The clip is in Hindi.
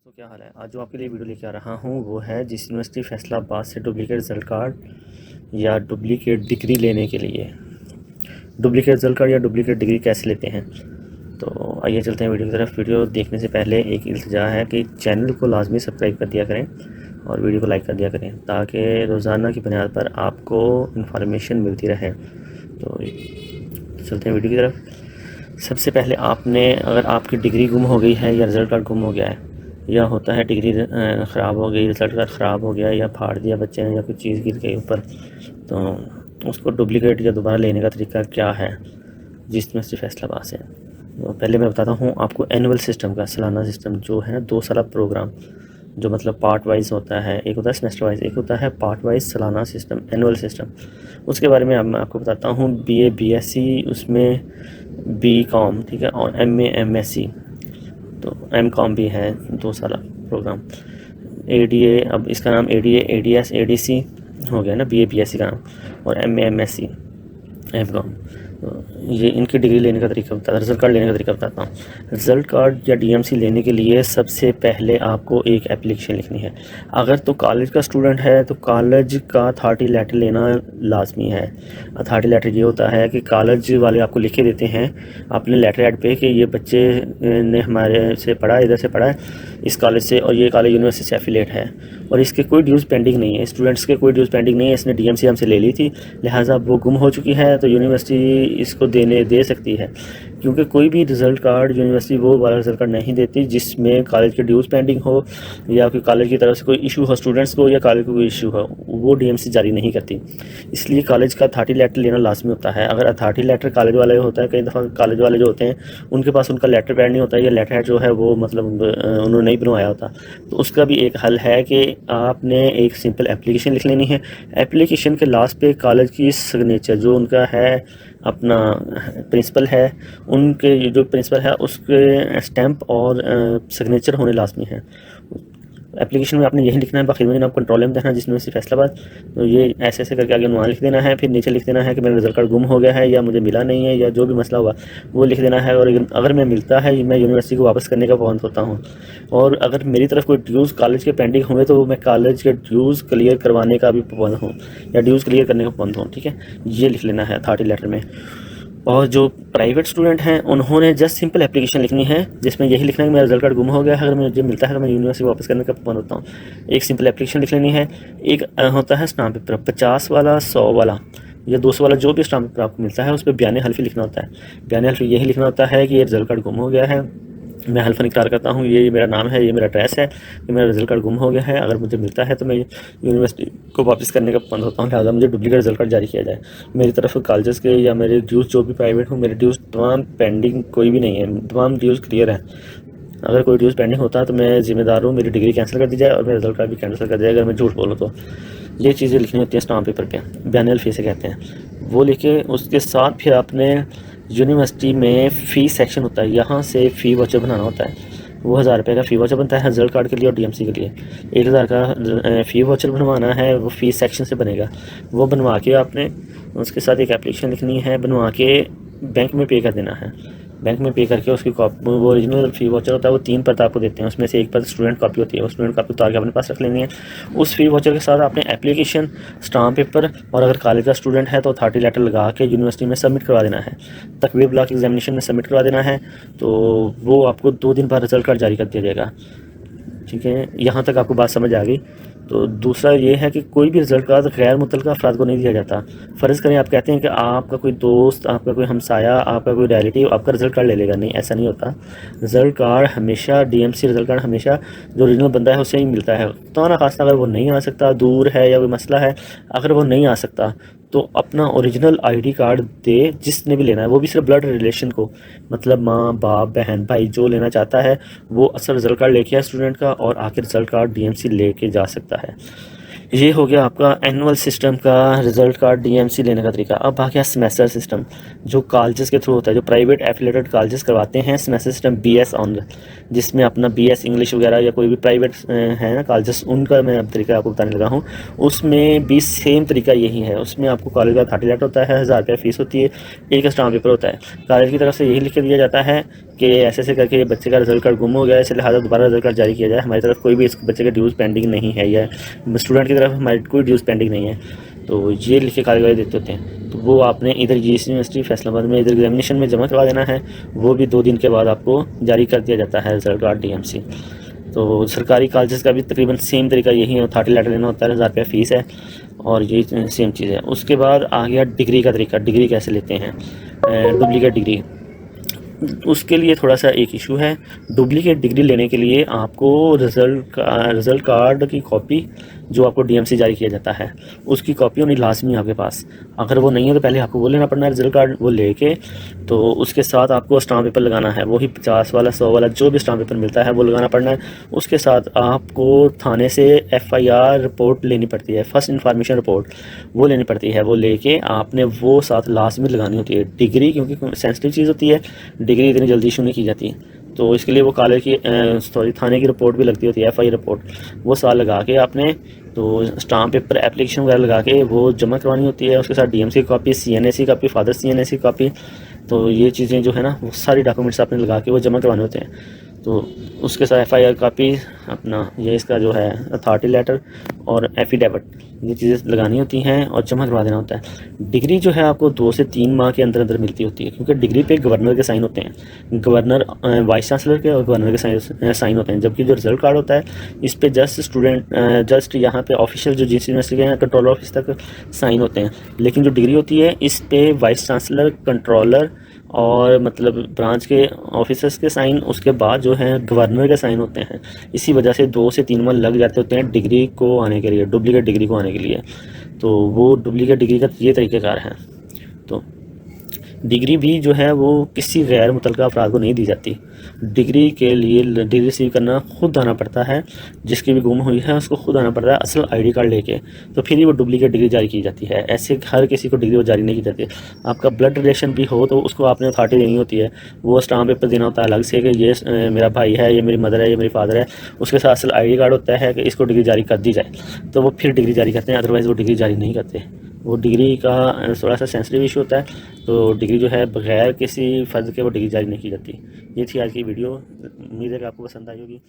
तो क्या हाल है। आज जो आपके लिए वीडियो लेके आ रहा हूँ वो है जिस यूनिवर्सिटी फैसलाबाद से डुप्लीकेट रिज़ल्ट कार्ड या डुप्लीकेट डिग्री लेने के लिए डुप्लीकेट रिज़ल्ट कार्ड या डुप्लीकेट डिग्री कैसे लेते हैं। तो आइए चलते हैं वीडियो की तरफ। वीडियो देखने से पहले एक इल्तिजा है कि चैनल को लाजमी सब्सक्राइब कर दिया करें और वीडियो को लाइक कर दिया करें ताकि रोज़ाना की बुनियाद पर आपको इन्फॉर्मेशन मिलती रहे। तो चलते हैं वीडियो की तरफ। सबसे पहले आपने, अगर आपकी डिग्री गुम हो गई है या रिज़ल्ट कार्ड गुम हो गया है, या होता है डिग्री ख़राब हो गई, रिज़ल्ट कार्ड ख़राब हो गया या फाड़ दिया बच्चे ने या कोई चीज़ गिर गई ऊपर, तो उसको डुप्लीकेट या दोबारा लेने का तरीका क्या है जिस यूनिवर्सिटी फैसलाबाद से। तो पहले मैं बताता हूँ आपको एनुअल सिस्टम का, सालाना सिस्टम जो है ना 2 साला प्रोग्राम, जो मतलब पार्ट वाइज होता है। एक होता है सेमेस्टर वाइज, एक होता है पार्ट वाइज सालाना सिस्टम, एनुअल सिस्टम। उसके बारे में अब मैं आपको बताता हूँ। BA BSc, उसमें BCom, ठीक है, और MA MSc, तो MCom भी है 2 साल प्रोग्राम। ADA, अब इसका नाम ADA ADS ADC हो गया ना, BA BSc का नाम, और MA MSc MCom। तो ये इनकी डिग्री लेने का तरीका बताता, रिज़ल्ट कार्ड लेने का तरीका बताता हूँ। रिज़ल्ट कार्ड या DMC लेने के लिए सबसे पहले आपको एक एप्लीकेशन लिखनी है। अगर तो कॉलेज का स्टूडेंट है तो कॉलेज का अथॉरिटी लेटर लेना लाजमी है। अथॉरिटी लेटर ये होता है कि कॉलेज वाले आपको लिख के देते हैं अपने लेटर हेड पे कि ये बच्चे ने हमारे से पढ़ा, इधर से पढ़ा है, इस कॉलेज से, और ये कॉलेज यूनिवर्सिटी से एफिलेट है और इसके कोई ड्यूज़ पेंडिंग नहीं है, स्टूडेंट्स के कोई ड्यूज़ पेंडिंग नहीं है, इसने DMC हमसे ले ली थी, लिहाजा वो गुम हो चुकी है, तो यूनिवर्सिटी इसको दे सकती है। क्योंकि कोई भी रिज़ल्ट कार्ड यूनिवर्सिटी वो वाला रिज़ल्ट कार्ड नहीं देती जिसमें कॉलेज के ड्यूज़ पेंडिंग हो या फिर कॉलेज की तरफ से कोई इशू हो स्टूडेंट्स को, या कॉलेज को कोई इशू हो, वो DMC जारी नहीं करती। इसलिए कॉलेज का अथॉरिटी लेटर लेना लाजमी होता है। अगर अथॉरिटी लेटर कॉलेज वाले होता है, कई दफ़ा कॉलेज वाले जो होते हैं उनके पास उनका लेटर पैड नहीं होता, या लेटर हेड जो है वो मतलब उन्होंने नहीं बनवाया होता, तो उसका भी एक हल है कि आपने एक सिंपल एप्लीकेशन लिख लेनी है। एप्लीकेशन के लास्ट पे कॉलेज की सिग्नेचर, जो उनका है अपना प्रिंसिपल है, उनके जो प्रिंसिपल है उसके स्टैंप और सिग्नेचर होने लाजमी है। एप्लीकेशन में आपने यही लिखना है, बाकी में आप कंट्रोल में देना जिस यूनिवर्सिटी फैसलाबाद, तो ये ऐसे ऐसे करके आगे वहाँ लिख देना है। फिर नीचे लिख देना है कि मेरा रिजल्ट कार्ड गुम हो गया है या मुझे मिला नहीं है या जो भी मसला हुआ वो लिख देना है। और अगर मैं मिलता है मैं यूनिवर्सिटी को वापस करने का पाबंद होता हूँ। और अगर मेरी तरफ कोई ड्यूज़ कॉलेज के पेंडिंग हुए तो मैं कॉलेज के ड्यूज़ क्लियर करवाने का भी पाबंद हूँ या ड्यूज़ क्लियर करने का पाबंद हूँ, ठीक है। ये लिख लेना है अथॉरिटी लेटर में। और जो प्राइवेट स्टूडेंट हैं उन्होंने जस्ट सिंपल एप्लीकेशन लिखनी है जिसमें यही लिखना है कि मेरा रिजल्ट कार्ड गुम हो गया है, अगर मुझे मिलता है तो मैं यूनिवर्सिटी वापस करने का पाबंद होता हूँ। एक सिंपल एप्लीकेशन लिख लेनी है। एक होता है स्टाम्प पेपर, 50 वाला, 100 वाला या 200 वाला, जो भी स्टाम्प पेपर आपको मिलता है उस पर बयान हल्फी लिखना होता है। बयान हल्फी यही लिखना होता है कि ये रिजल्ट कार्ड गुम हो गया है, मैं हल्फन इकरार करता हूँ, ये मेरा नाम है, ये मेरा एड्रेस है, कि मेरा रिजल्ट कार्ड गुम हो गया है, अगर मुझे मिलता है तो मैं यूनिवर्सिटी को वापस करने का पाबंद होता हूँ, लिहाजा मुझे डुप्लीकेट रिजल्ट कार्ड जारी किया जाए। मेरी तरफ कॉलेजेस के या मेरे ड्यूज़ जो भी प्राइवेट हो, मेरे ड्यूज़ तमाम पेंडिंग कोई भी नहीं है, तमाम ड्यूज़ क्लियर है। अगर कोई ड्यूज़ पेंडिंग होता है तो मैं जिम्मेदार हूँ, मेरी डिग्री कैंसिल कर दी जाए और मेरा रिजल्ट कार्ड भी कैंसिल कर दिया जाए अगर मैं झूठ बोलूँ तो। ये चीज़ें लिखनी होती हैं स्टाम्प पेपर पे, बयान हल्फी से कहते हैं। वो लिखे, उसके साथ फिर आपने यूनिवर्सिटी में फ़ी सेक्शन होता है, यहाँ से फ़ी वाउचर बनाना होता है। वो 1000 रुपये का फ़ी वाउचर बनता है रिजल्ट कार्ड के लिए और DMC के लिए। 1000 का फ़ी वाउचर बनवाना है, वो फ़ी सेक्शन से बनेगा। वो बनवा के आपने उसके साथ एक एप्लीकेशन लिखनी है, बनवा के बैंक में पे कर देना है। बैंक में पे करके उसकी कॉपी, वो ओरिजिनल फ़ी वाउचर होता है, वो 3 परत आपको देते हैं, उसमें से एक परत स्टूडेंट कॉपी होती है, वो स्टूडेंट कॉपी उतार के अपने पास रख लेनी है। उस फ़ी वाउचर के साथ आपने एप्लीकेशन, स्टाम्प पेपर और अगर कॉलेज का स्टूडेंट है तो अथॉरिटी लेटर लगा के यूनिवर्सिटी में सबमिट करवा देना है। तकवीर ब्लॉक एग्जामिनेशन में सबमिट करवा देना है, तो वो आपको 2 दिन बाद रिजल्ट कार्ड जारी कर दिया जाएगा, ठीक है। यहाँ तक आपको बात समझ आ गई। तो दूसरा ये है कि कोई भी रिजल्ट कार्ड गैर मुतल्लका अफराद को नहीं दिया जाता। फ़र्ज़ करें आप कहते हैं कि आपका कोई दोस्त, आपका कोई हमसाया, आपका कोई रिलेटिव आपका रिजल्ट कार्ड ले लेगा, नहीं, ऐसा नहीं होता। रिजल्ट कार्ड हमेशा DMC रिजल्ट कार्ड हमेशा जो ओरिजिनल बंदा है उससे ही मिलता है। तो ना खासा अगर वो नहीं आ सकता, दूर है या कोई मसला है, अगर वो नहीं आ सकता तो अपना ओरिजिनल ID कार्ड दे जिसने भी लेना है, वो भी सिर्फ ब्लड रिलेशन को, मतलब माँ बाप बहन भाई जो लेना चाहता है वो असल रिजल्ट कार्ड लेके आए स्टूडेंट का और आखिर रिजल्ट कार्ड DMC लेके जा सकता है। ये हो गया आपका एनुअल सिस्टम का रिजल्ट कार्ड DMC लेने का तरीका। अब आ गया सेमेस्टर सिस्टम, जो कॉलेजेस के थ्रू होता है, जो प्राइवेट एफिलेटेड कॉलेजेस करवाते हैं सेमेस्टर सिस्टम BS ऑनर, जिसमें अपना BS इंग्लिश वगैरह या कोई भी प्राइवेट है ना कॉलेजेस, उनका मैं अब तरीका आपको बताने लगा हूँ। उसमें भी सेम तरीका यही है। उसमें आपको कॉलेज का अथॉरिटी लेटर होता है, 1000 रुपये फ़ीस होती है, एक स्टाम्प पेपर होता है, कॉलेज की तरफ से यही लिख के दिया जाता है कि ऐसे करके बच्चे का रिजल्ट कार्ड गुम हो गया है, इसलिए लिहाजा दोबारा रिजल्ट कार्ड जारी किया जाए। हमारी तरफ कोई भी इस बच्चे का ड्यूज़ पेंडिंग नहीं है, या स्टूडेंट की तरफ हमारी कोई ड्यूज़ पेंडिंग नहीं है। तो ये लिख के कार्रवाई देते होते हैं, तो वो आपने इधर जीएस यूनिवर्सिटी फैसलाबाद में इधर एग्जामिनेशन में जमा करवा देना है। वो भी 2 दिन के बाद आपको जारी कर दिया जाता है रिजल्ट कार्ड डीएमसी। तो सरकारी कॉलेजेस का भी तकरीबन सेम तरीका यही है, अथॉरिटी लेटर लेना होता है, 1000 रुपया फ़ीस है और ये सेम चीज़ है। उसके बाद आ गया डिग्री का तरीका, डिग्री कैसे लेते हैं, डुप्लीकेट डिग्री। उसके लिए थोड़ा सा एक इशू है। डुप्लीकेट डिग्री लेने के लिए आपको रिज़ल्ट कार्ड की कॉपी जो आपको डीएमसी जारी किया जाता है उसकी कॉपी होनी लाजमी आपके पास। अगर वो नहीं है तो पहले आपको वो लेना पड़ना है रिज़ल्ट कार्ड, वो लेके तो उसके साथ आपको स्टाम्प पेपर लगाना है, वही 50 वाला 100 वाला जो भी स्टाम्प पेपर मिलता है वो लगाना पड़ना है। उसके साथ आपको थाने से एफआईआर रिपोर्ट लेनी पड़ती है, फर्स्ट इन्फॉर्मेशन रिपोर्ट वो लेनी पड़ती है। वो लेके आपने वो साथ लाजमी लगानी होती है। डिग्री क्योंकि सेंसिटिव चीज़ होती है, डिग्री इतनी जल्दी इशू नहीं की जाती, तो इसके लिए वो कॉलेज की थाने की रिपोर्ट भी लगती होती है, एफआई रिपोर्ट, वो साथ लगा के आपने तो स्टाम्प पेपर एप्लीकेशन वगैरह लगा के वो जमा करवानी होती है। उसके साथ डीएमसी की कॉपी, सीएनएसी कॉपी, फादर सीएनएसी कॉपी, तो ये चीज़ें जो है ना वो सारी डॉक्यूमेंट्स आपने लगा के वो जमा करवाने होते हैं। तो उसके साथ एफआईआर कॉपी, अपना ये इसका जो है अथॉरिटी लेटर और एफिडेविट, ये चीज़ें लगानी होती हैं और जमा करवा देना होता है। डिग्री जो है आपको 2 से 3 माह के अंदर अंदर मिलती होती है, क्योंकि डिग्री पे गवर्नर के साइन होते हैं, गवर्नर वाइस चांसलर के और गवर्नर के साइन होते हैं। जबकि जो रिजल्ट कार्ड होता है इस पे जस्ट यहाँ पे ऑफिशियल जो जिस यूनिवर्सिटी के हैं कंट्रोलर ऑफिस तक साइन होते हैं, लेकिन जो डिग्री होती है इस पे वाइस चांसलर, कंट्रोलर और मतलब ब्रांच के ऑफिसर्स के साइन, उसके बाद जो है गवर्नर के साइन होते हैं। इसी वजह से 2 से 3 माह लग जाते होते हैं डिग्री को आने के लिए, डुप्लीकेट डिग्री को आने के लिए। तो वो डुप्लीकेट डिग्री का ये तरीक़ेकार है। तो डिग्री भी जो है वो किसी गैर मुतल्लका अफराद को नहीं दी जाती। डिग्री के लिए डिग्री रिसीव करना खुद आना पड़ता है, जिसकी भी गुम हुई है उसको खुद आना पड़ता है असल आईडी कार्ड लेके, तो फिर ही वो डुप्लीकेट डिग्री जारी की जाती है। ऐसे हर किसी को डिग्री वो जारी नहीं की जाती। आपका ब्लड रिलेशन भी हो तो उसको आपने अथॉरिटी देनी होती है, वो स्टाम्प पेपर देना होता है अलग से कि ये मेरा भाई है, ये मेरी मदर है, ये मेरी फादर है। उसके साथ असल आई कार्ड होता है कि इसको डिग्री जारी कर दी जाए, तो वो फिर डिग्री जारी करते हैं, अदरवाइज़ वो डिग्री जारी नहीं करते। वो डिग्री का थोड़ा सा सेंसिटिव इशू होता है, तो डिग्री जो है बग़ैर किसी फ़र्ज़ के वो डिग्री जारी नहीं की जाती। ये थी आज की वीडियो, उम्मीद है कि आपको पसंद आई होगी।